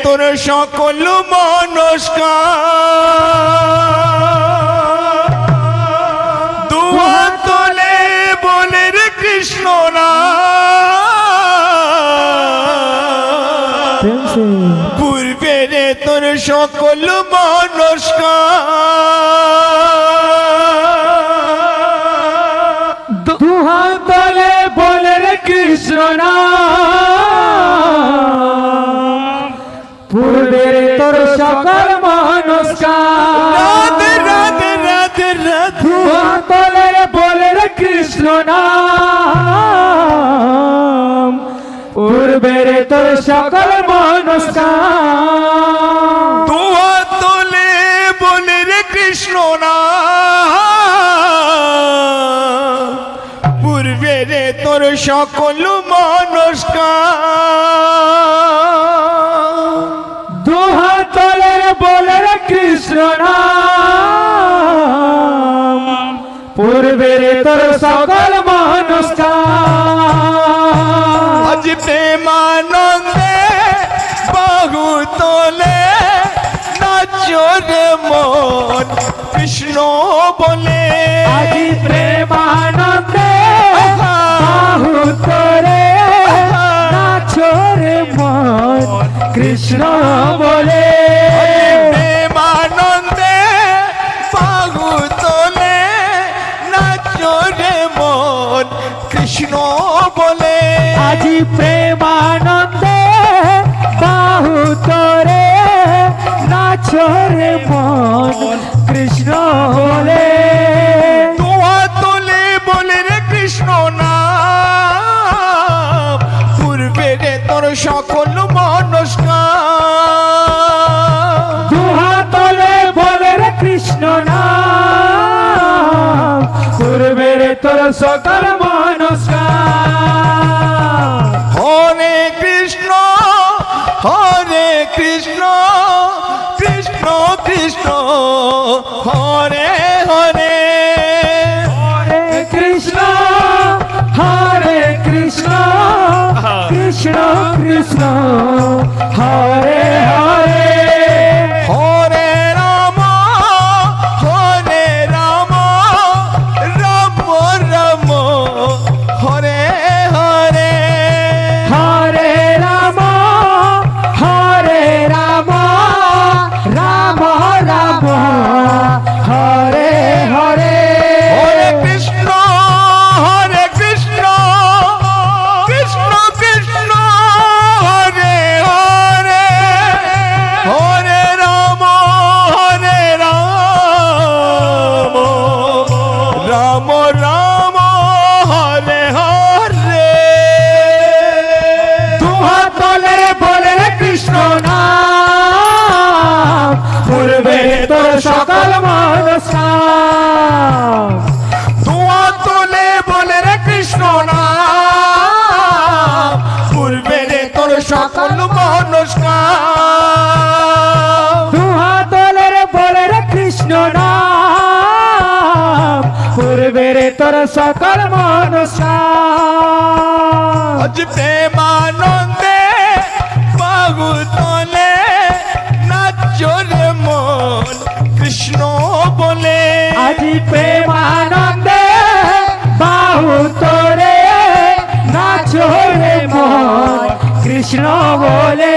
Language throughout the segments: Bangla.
তোর সকল মনস্কার দুহাত তোলে বলে রে কৃষ্ণ নাম পূর্বে রে তোর সকল মনস্কার দুহাত তোলে বলে রে কৃষ্ণ নাম পূর্বে তোর সকল মনস্কার রাধে রাধে রাধে রাধে দুহাত তোলে বলে রে কৃষ্ণ নাম পূর্বে তোর সকল মনস্কার দুহাত তোলে বলে রে কৃষ্ণ নাম পূর্বে রে তোর সকল মনস্কার দুহাত তোলে বলে রে কৃষ্ণ নাম পূর্বে তোর সকল মনস্কার আজ প্রেমানন্দে বাহু তোলে নাচো রে মন কৃষ্ণ বলে আজি প্রেমানন্দে বাহু তোরে নাচো রে মন কৃষ্ণ বলে প্রেমানন্দে বাহু তোলে নাচো রে মন কৃষ্ণ বলে আজি প্রেমানন্দে বাহু তোরে নাচো রে মন কৃষ্ণ বলে দুহাত তোলে বলে রে কৃষ্ণ নাম পূর্বে রে তোর সকল মনস্কার দুহাত তোলে বলে রে কৃষ্ণ নাম পূর্বে তোর সকল মনস্কার হরে কৃষ্ণ কৃষ্ণ কৃষ্ণ হরে হরে হরে কৃষ্ণ কৃষ্ণ কৃষ্ণ হরে হরে হরে রাম রাম রাম হরে হরে হরে রাম রাম রাম হরে হরে হরে কৃষ্ণ কৃষ্ণ কৃষ্ণ হরে হরে হরে রাম রাম রাম হরে হরে দুহাত তোলে বলে রে কৃষ্ণ নাম পূর্বে তোর সকল মনস্কার দুহাত তোলে বলে রে কৃষ্ণ নাম পূর্বে রে তোর সকল মনস্কার দুহাত তোলে বলে রে কৃষ্ণ নাম পূর্বে তোর সকল মনস্কার আজ প্রেমানন্দে বাহু তোলে নাচো রে মন কৃষ্ণ বলে আজি প্রেমানন্দে বাহু তোরে নাচো রে মন কৃষ্ণ বলে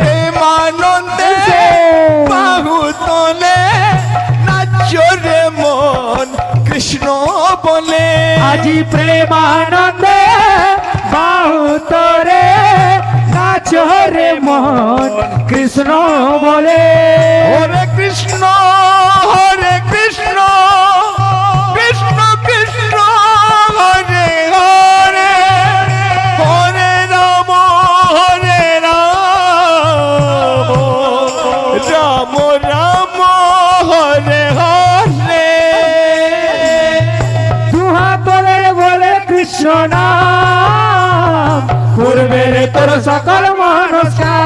প্রেমানন্দে বাহু তোলে নাচো রে মন কৃষ্ণ বলে আজি প্রেমানন্দে বাহু তোরে নাচো রে মন কৃষ্ণ বলে হরে কৃষ্ণ কৃষ্ণ কৃষ্ণ হরে হরে হরে রাম রাম রাম হরে হরে দুহাত তোলে বলে কৃষ্ণ নাম পূর্বে তোর সকল মনস্কার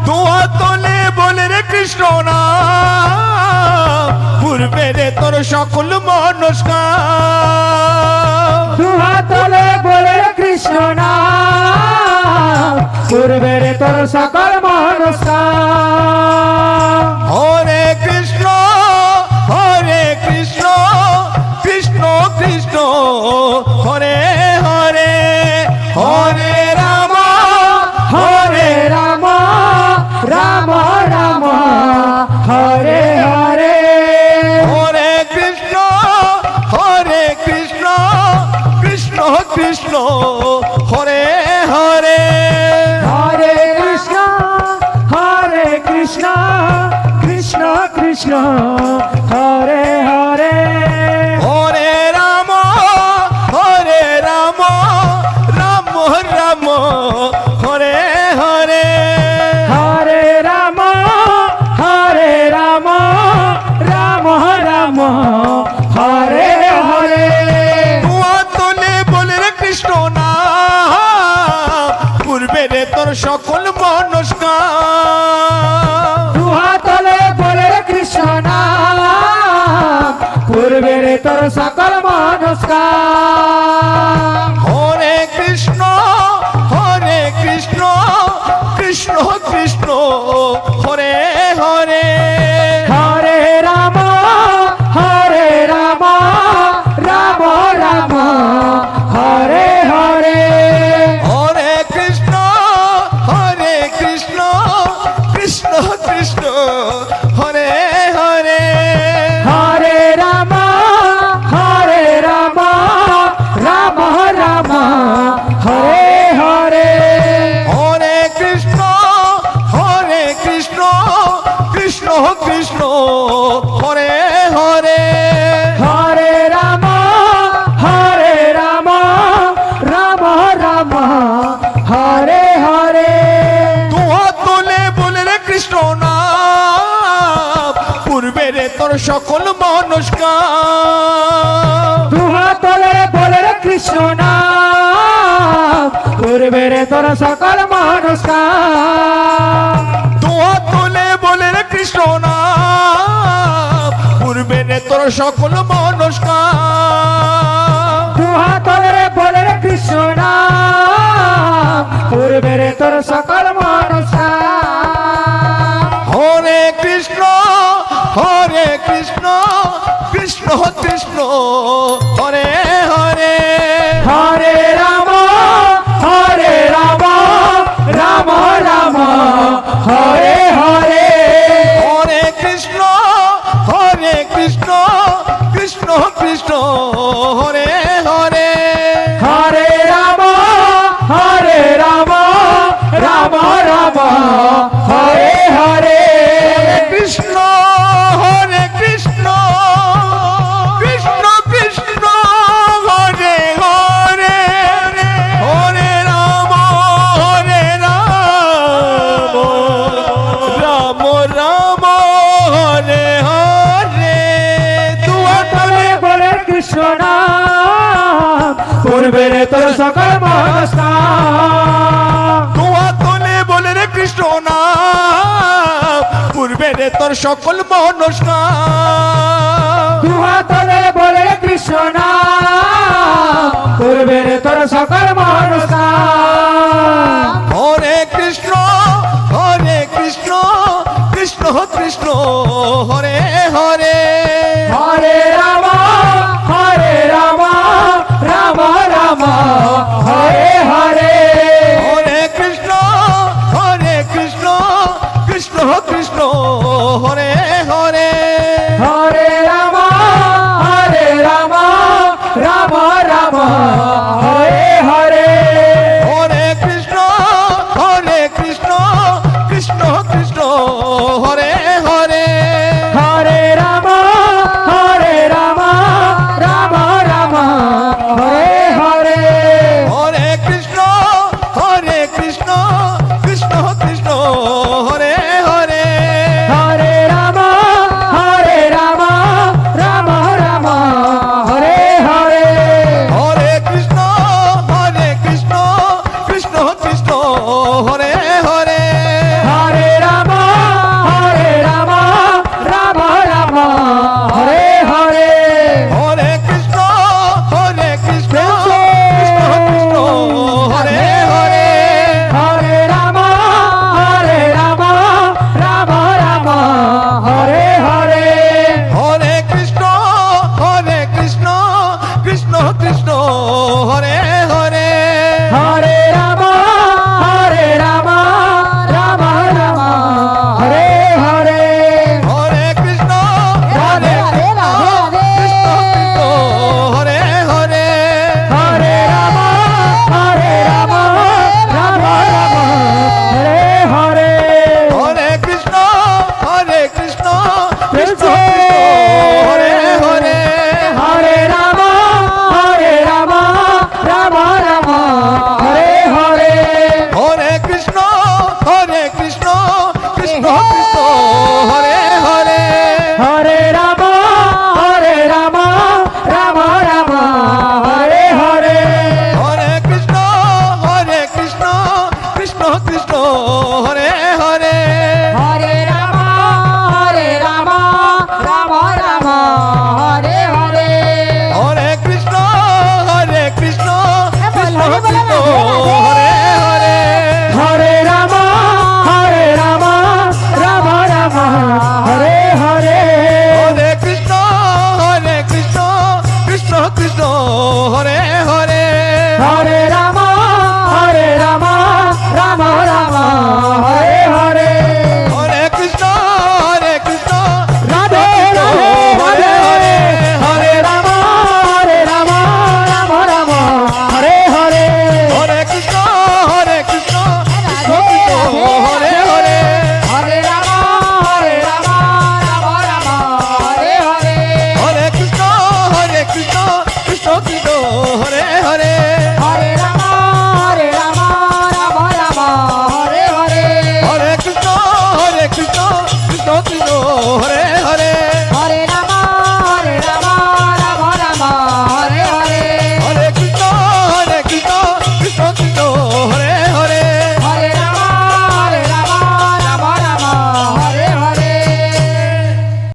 দুহাত তোলে বলে রে কৃষ্ণ নাম পূর্বে রে তোর সকল মনস্কার দুহাত তোলে বলে কৃষ্ণ নাম পূর্বের তোর সকল মনস্কার হরে কৃষ্ণ কৃষ্ণ কৃষ্ণ হরে হরে হরে রাম হরে রাম রাম রাম হরে হরে হরে কৃষ্ণ কৃষ্ণ কৃষ্ণ হরে হরে হরে কৃষ্ণ কৃষ্ণ কৃষ্ণ হরে হরে হরে রাম রাম রাম হরে হরে হরে রাম রাম রাম হরে হরে তুয়া তোলে বলে রে কৃষ্ণ না পূর্বে রে তোর সকল মনস্কার দুহা তলে বলে কৃষ্ণ নাম পূর্বের তোর সকল মনস্কার হরে কৃষ্ণ কৃষ্ণ কৃষ্ণ হরে হরে হরে রাম রাম রাম হরে হরে হরে কৃষ্ণ কৃষ্ণ কৃষ্ণ হরে হরে হরে রাম রাম রাম হরে হরে হরে কৃষ্ণ কৃষ্ণ কৃষ্ণ হরে হরে হরে রাম রাম রাম হরে হরে তুয়া তোলে বলে রে কৃষ্ণ না পূর্বে রে তোর সকল মনস্কার দুহা তলে বলে কৃষ্ণ নাম পূর্বের তোর সকল মনস্কার তুয়া তোলে বলে রে কৃষ্ণ না পূর্বে রে তোর সকল মনস্কার দুহা তলে বলে কৃষ্ণ নাম পূর্বের তোর সকল মনস্কার হরে কৃষ্ণ কৃষ্ণ কৃষ্ণ হরে হরে হরে রাম রাম হরে হরে হরে কৃষ্ণ কৃষ্ণ কৃষ্ণ হরে হরে হরে রাম রাম হরে হরে কৃষ্ণ কৃষ্ণ কৃষ্ণ হরে হরে হরে রাম রাম হরে হরে তুয়া তলে বলে কৃষ্ণ নাম পূর্বের তোর সকল মনস্কার তুয়া তোলে বলে রে কৃষ্ণ না পূর্বে রে তোর সকল মনস্কার দুহা তলে বলে কৃষ্ণ নাম পূর্বের তোর সকল মনস্কার হরে কৃষ্ণ কৃষ্ণ কৃষ্ণ হরে